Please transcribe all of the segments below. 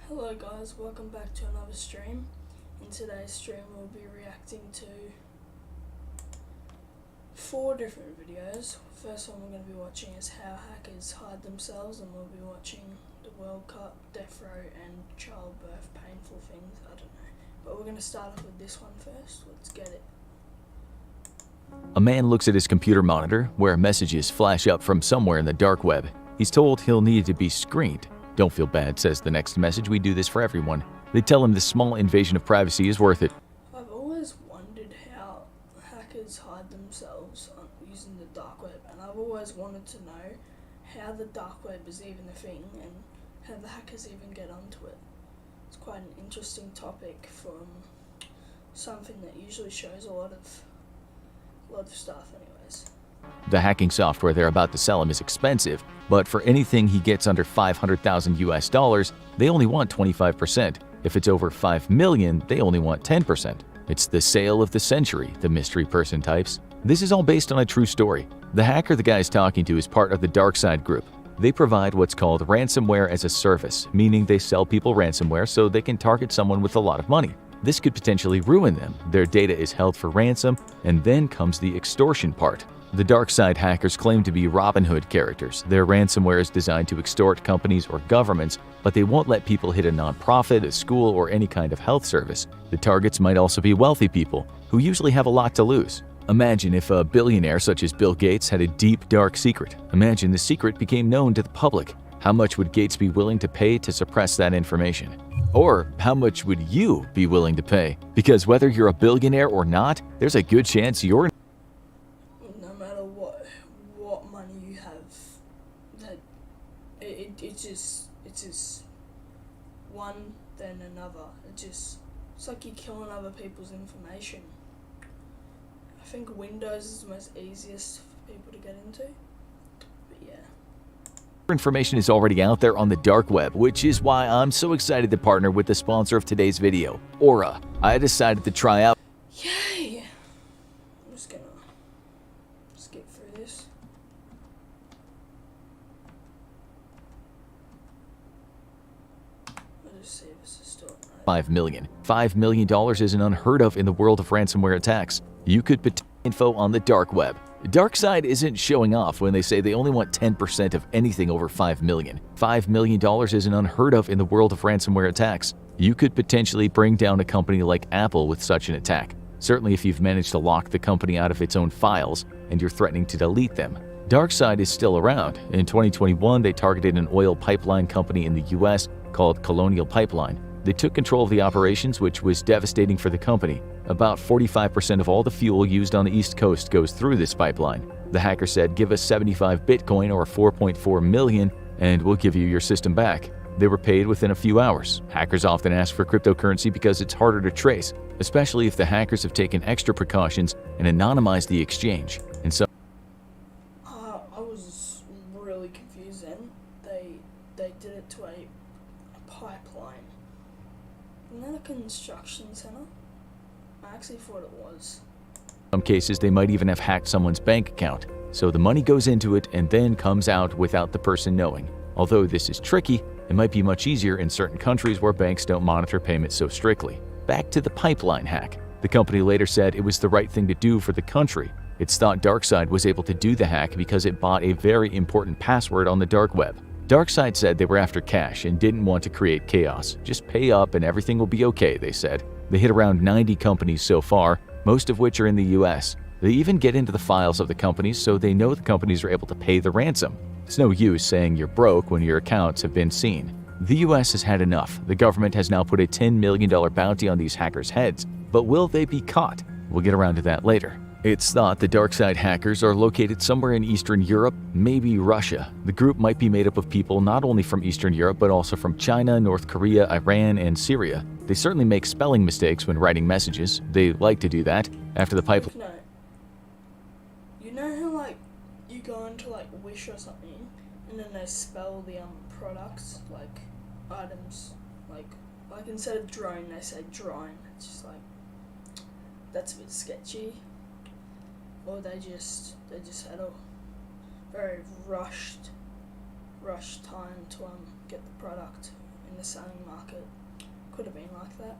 Hello guys, welcome back to another stream. In today's stream we'll be reacting to 4 different videos. First one we're going to be watching is how hackers hide themselves, and we'll be watching the World Cup, death row and childbirth, painful things, I don't know. But we're going to start off with this one first. Let's get it. A man looks at his computer monitor where messages flash up from somewhere in the dark web. He's told he'll need to be screened. "Don't feel bad," says the next message. "We do this for everyone." They tell him this small invasion of privacy is worth it. I've always wondered how hackers hide themselves using the dark web, and I've always wanted to know how the dark web is even a thing and how the hackers even get onto it. It's quite an interesting topic from something that usually shows a lot of stuff anyways. The hacking software they're about to sell him is expensive, but for anything he gets under $500,000 US, they only want 25%. If it's over $5 million, they only want 10%. It's the sale of the century, the mystery person types. This is all based on a true story. The hacker the guy's talking to is part of the DarkSide group. They provide what's called ransomware as a service, meaning they sell people ransomware so they can target someone with a lot of money. This could potentially ruin them. Their data is held for ransom, and then comes the extortion part. The DarkSide hackers claim to be Robin Hood characters. Their ransomware is designed to extort companies or governments, but they won't let people hit a nonprofit, a school, or any kind of health service. The targets might also be wealthy people, who usually have a lot to lose. Imagine if a billionaire such as Bill Gates had a deep, dark secret. Imagine the secret became known to the public. How much would Gates be willing to pay to suppress that information? Or how much would you be willing to pay? Because whether you're a billionaire or not, there's a good chance you're No matter what money you have, that it's just one then another. It's like you're killing other people's information. I think Windows is the most easiest for people to get into, but yeah. information is already out there on the dark web, which is why I'm so excited to partner with the sponsor of today's video, Aura. I decided to try out Yay! I'm just gonna skip through this. I'll just see if this is still right. $5 million. $5 million isn't unheard of in the world of ransomware attacks. You could put info on the dark web. DarkSide isn't showing off when they say they only want 10% of anything over $5 million. $5 million isn't unheard of in the world of ransomware attacks. You could potentially bring down a company like Apple with such an attack. Certainly if you've managed to lock the company out of its own files and you're threatening to delete them. DarkSide is still around. In 2021, they targeted an oil pipeline company in the US called Colonial Pipeline. They took control of the operations, which was devastating for the company. About 45% of all the fuel used on the East Coast goes through this pipeline. The hacker said, "Give us 75 Bitcoin or 4.4 million and we'll give you your system back." They were paid within a few hours. Hackers often ask for cryptocurrency because it's harder to trace, especially if the hackers have taken extra precautions and anonymized the exchange. And so I was really confused then. They did it to a pipeline. Isn't that a construction center? I actually thought it was. some cases, they might even have hacked someone's bank account. So the money goes into it and then comes out without the person knowing. Although this is tricky, it might be much easier in certain countries where banks don't monitor payments so strictly. Back to the pipeline hack. The company later said it was the right thing to do for the country. It's thought DarkSide was able to do the hack because it bought a very important password on the dark web. DarkSide said they were after cash and didn't want to create chaos. "Just pay up and everything will be okay," they said. They hit around 90 companies so far, most of which are in the US. They even get into the files of the companies so they know the companies are able to pay the ransom. It's no use saying you're broke when your accounts have been seen. The US has had enough. The government has now put a $10 million bounty on these hackers' heads. But will they be caught? We'll get around to that later. It's thought the DarkSide hackers are located somewhere in Eastern Europe, maybe Russia. The group might be made up of people not only from Eastern Europe but also from China, North Korea, Iran, and Syria. They certainly make spelling mistakes when writing messages. They like to do that. After the pipeline. No. You know how like you go into like Wish or something and then they spell the products, like items, like instead of drone they say drone. It's just like that's a bit sketchy. Or they just had a very rushed time to get the product in the selling market. Could have been like that.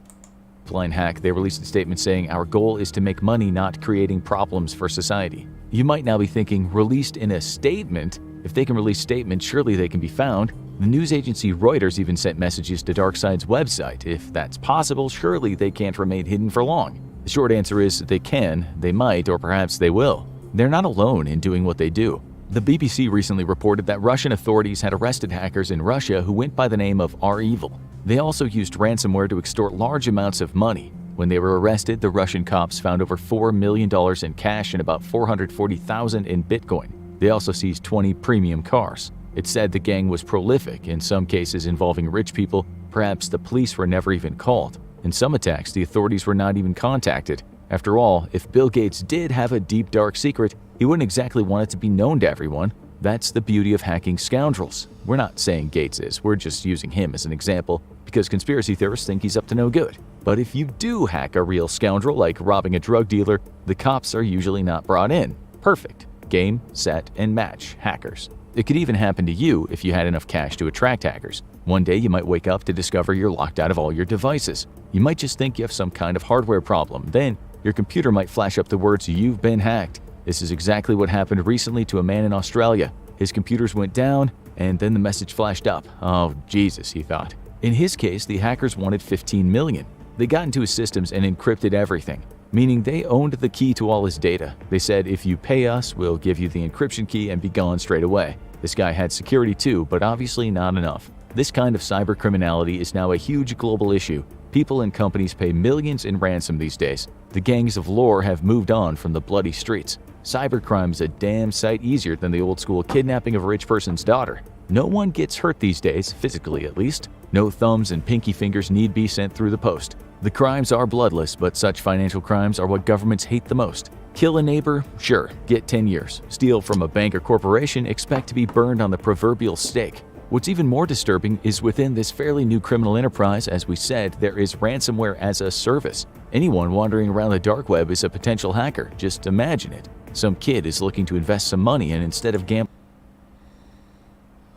Blind Hack, they released a statement saying, "Our goal is to make money, not creating problems for society." You might now be thinking, released in a statement? If they can release statements, surely they can be found. The news agency Reuters even sent messages to DarkSide's website. If that's possible, surely they can't remain hidden for long. The short answer is they can, they might, or perhaps they will. They're not alone in doing what they do. The BBC recently reported that Russian authorities had arrested hackers in Russia who went by the name of REvil. They also used ransomware to extort large amounts of money. When they were arrested, the Russian cops found over $4 million in cash and about $440,000 in Bitcoin. They also seized 20 premium cars. It's said the gang was prolific, in some cases involving rich people. Perhaps the police were never even called. In some attacks, the authorities were not even contacted. After all, if Bill Gates did have a deep, dark secret, he wouldn't exactly want it to be known to everyone. That's the beauty of hacking scoundrels. We're not saying Gates is, we're just using him as an example because conspiracy theorists think he's up to no good. But if you do hack a real scoundrel, like robbing a drug dealer, the cops are usually not brought in. Perfect. Game, set, and match. Hackers. It could even happen to you if you had enough cash to attract hackers. One day you might wake up to discover you're locked out of all your devices. You might just think you have some kind of hardware problem. Then your computer might flash up the words, "You've been hacked." This is exactly what happened recently to a man in Australia. His computers went down, and then the message flashed up. Oh, Jesus, he thought. In his case, the hackers wanted $15 million. They got into his systems and encrypted everything, meaning they owned the key to all his data. They said, "If you pay us, we'll give you the encryption key and be gone straight away." This guy had security too, but obviously not enough. This kind of cybercriminality is now a huge global issue. People and companies pay millions in ransom these days. The gangs of lore have moved on from the bloody streets. Cybercrime is a damn sight easier than the old school kidnapping of a rich person's daughter. No one gets hurt these days, physically at least. No thumbs and pinky fingers need be sent through the post. The crimes are bloodless, but such financial crimes are what governments hate the most. Kill a neighbor? Sure, get 10 years. Steal from a bank or corporation? Expect to be burned on the proverbial stake. What's even more disturbing is within this fairly new criminal enterprise, as we said, there is ransomware as a service. Anyone wandering around the dark web is a potential hacker. Just imagine it. Some kid is looking to invest some money, and instead of gambling.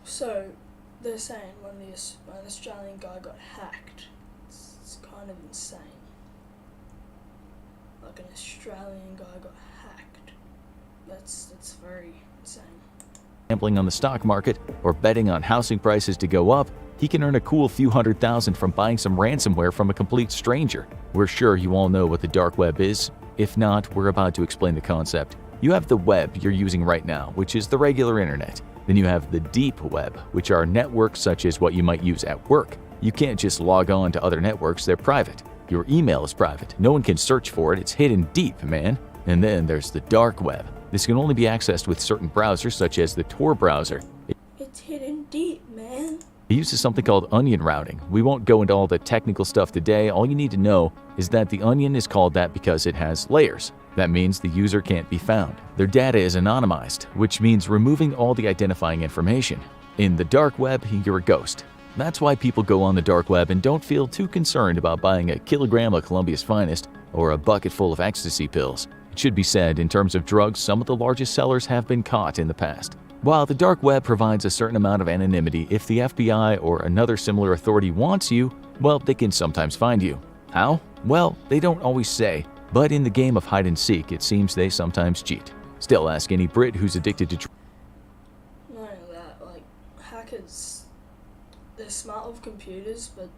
So, they're saying when an Australian guy got hacked, it's kind of insane. Like an Australian guy got hacked. That's very insane. Gambling on the stock market or betting on housing prices to go up, he can earn a cool few $100,000 from buying some ransomware from a complete stranger. We're sure you all know what the dark web is. If not, we're about to explain the concept. You have the web you're using right now, which is the regular internet. Then you have the deep web, which are networks such as what you might use at work. You can't just log on to other networks, they're private. Your email is private. No one can search for it, it's hidden deep, man. And then there's the dark web. This can only be accessed with certain browsers such as the Tor browser. It's hidden deep, man. It uses something called onion routing. We won't go into all the technical stuff today. All you need to know is that the onion is called that because it has layers. That means the user can't be found. Their data is anonymized, which means removing all the identifying information. In the dark web, you're a ghost. That's why people go on the dark web and don't feel too concerned about buying a kilogram of Columbia's finest or a bucket full of ecstasy pills. It should be said, in terms of drugs, some of the largest sellers have been caught in the past. While the dark web provides a certain amount of anonymity, if the FBI or another similar authority wants you, well, they can sometimes find you. How? Well, they don't always say, but in the game of hide and seek, it seems they sometimes cheat. Still, ask any Brit who's addicted to drugs. Not only that, like, hackers, they're smart with computers, but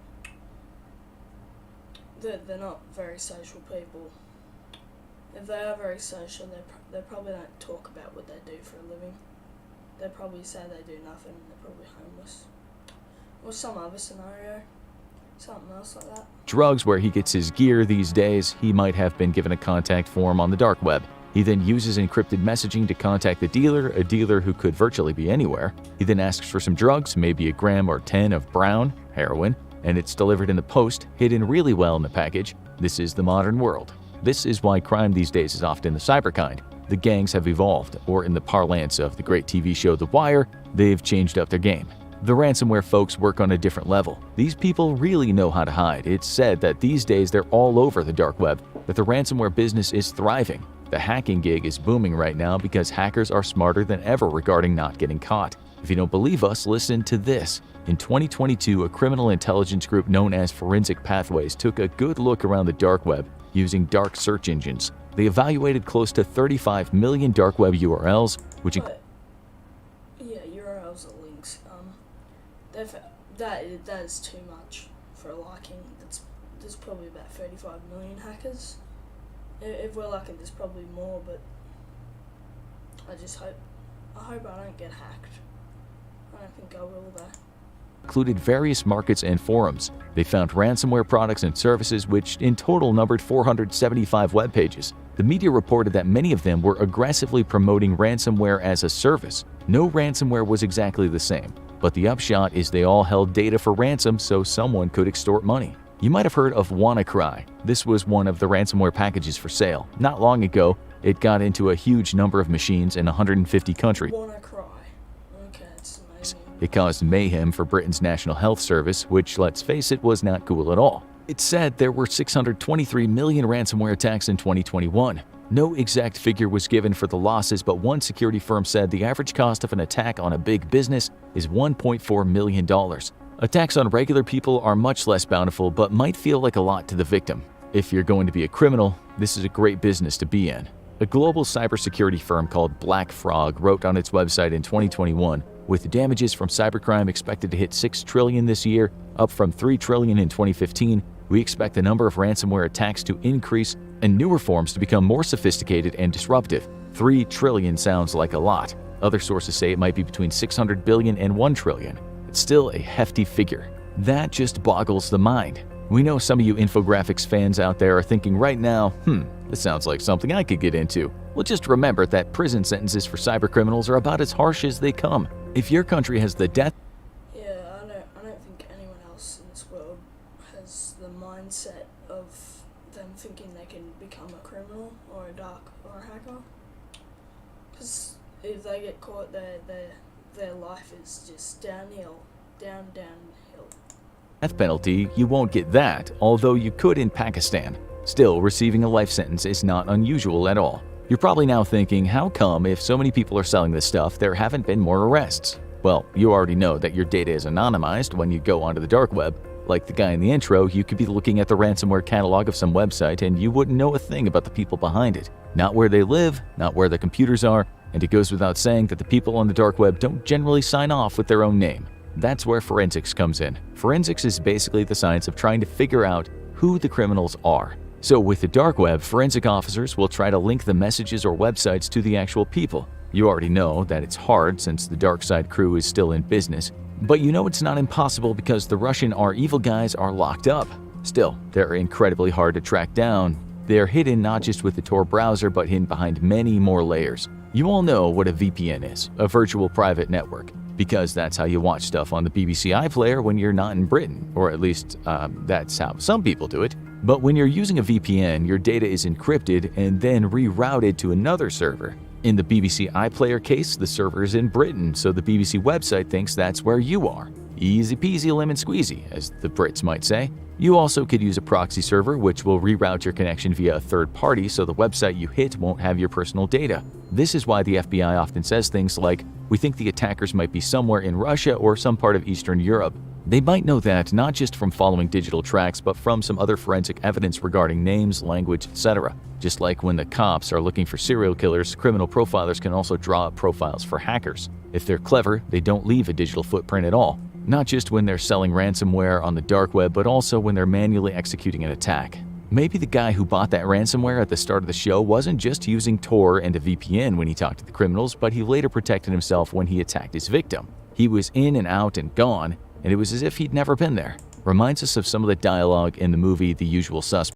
they're not very social people. If they are very social, they probably don't talk about what they do for a living. They probably say they do nothing, they're probably homeless. Or some other scenario. Something else like that. Drugs where he gets his gear these days, he might have been given a contact form on the dark web. He then uses encrypted messaging to contact the dealer, a dealer who could virtually be anywhere. He then asks for some drugs, maybe a gram or 10 of brown, heroin, and it's delivered in the post, hidden really well in the package. This is the modern world. This is why crime these days is often the cyber kind. The gangs have evolved, or in the parlance of the great TV show The Wire, they've changed up their game. The ransomware folks work on a different level. These people really know how to hide. It's said that these days they're all over the dark web, that the ransomware business is thriving. The hacking gig is booming right now because hackers are smarter than ever regarding not getting caught. If you don't believe us, listen to this. In 2022, a criminal intelligence group known as Forensic Pathways took a good look around the dark web using dark search engines. They evaluated close to 35 million dark web URLs, which yeah, URLs are links. That is too much for liking. There's probably about 35 million hackers. If we're lucky, there's probably more, but I hope I don't get hacked. I don't think I will though. included various markets and forums. They found ransomware products and services which in total numbered 475 web pages. The media reported that many of them were aggressively promoting ransomware as a service. No ransomware was exactly the same, but the upshot is they all held data for ransom so someone could extort money. You might have heard of WannaCry. This was one of the ransomware packages for sale. Not long ago, it got into a huge number of machines in 150 countries. WannaCry. Okay, it's amazing. It caused mayhem for Britain's National Health Service, which, let's face it, was not cool at all. It said there were 623 million ransomware attacks in 2021. No exact figure was given for the losses, but one security firm said the average cost of an attack on a big business is $1.4 million. Attacks on regular people are much less bountiful, but might feel like a lot to the victim. If you're going to be a criminal, this is a great business to be in. A global cybersecurity firm called Black Frog wrote on its website in 2021, with damages from cybercrime expected to hit $6 trillion this year, up from $3 trillion in 2015, we expect the number of ransomware attacks to increase and newer forms to become more sophisticated and disruptive. $3 trillion sounds like a lot. Other sources say it might be between $600 billion and $1 trillion. It's still a hefty figure. That just boggles the mind. We know some of you infographics fans out there are thinking right now, this sounds like something I could get into. Well, just remember that prison sentences for cybercriminals are about as harsh as they come. If your country has the death I don't think anyone else in this world has the mindset of them thinking they can become a criminal or a hacker. Because if they get caught, their life is just downhill. death penalty, you won't get that, although you could in Pakistan. Still, receiving a life sentence is not unusual at all. You're probably now thinking, how come if so many people are selling this stuff, there haven't been more arrests? Well, you already know that your data is anonymized when you go onto the dark web. Like the guy in the intro, you could be looking at the ransomware catalog of some website and you wouldn't know a thing about the people behind it. Not where they live, not where the computers are, and it goes without saying that the people on the dark web don't generally sign off with their own name. That's where forensics comes in. Forensics is basically the science of trying to figure out who the criminals are. So with the dark web, forensic officers will try to link the messages or websites to the actual people. You already know that it's hard since the dark side crew is still in business, but you know it's not impossible because the Russian R-Evil guys are locked up. Still, they're incredibly hard to track down. They're hidden not just with the Tor browser, but hidden behind many more layers. You all know what a VPN is, a virtual private network, because that's how you watch stuff on the BBC iPlayer when you're not in Britain, or at least that's how some people do it. But when you're using a VPN, your data is encrypted and then rerouted to another server. In the BBC iPlayer case, the server is in Britain, so the BBC website thinks that's where you are. Easy peasy lemon squeezy, as the Brits might say. You also could use a proxy server, which will reroute your connection via a third party so the website you hit won't have your personal data. This is why the FBI often says things like, we think the attackers might be somewhere in Russia or some part of Eastern Europe. They might know that not just from following digital tracks, but from some other forensic evidence regarding names, language, etc. Just like when the cops are looking for serial killers, criminal profilers can also draw up profiles for hackers. If they're clever, they don't leave a digital footprint at all. Not just when they're selling ransomware on the dark web, but also when they're manually executing an attack. Maybe the guy who bought that ransomware at the start of the show wasn't just using Tor and a VPN when he talked to the criminals, but he later protected himself when he attacked his victim. He was in and out and gone, and it was as if he'd never been there. Reminds us of some of the dialogue in the movie The Usual Suspects.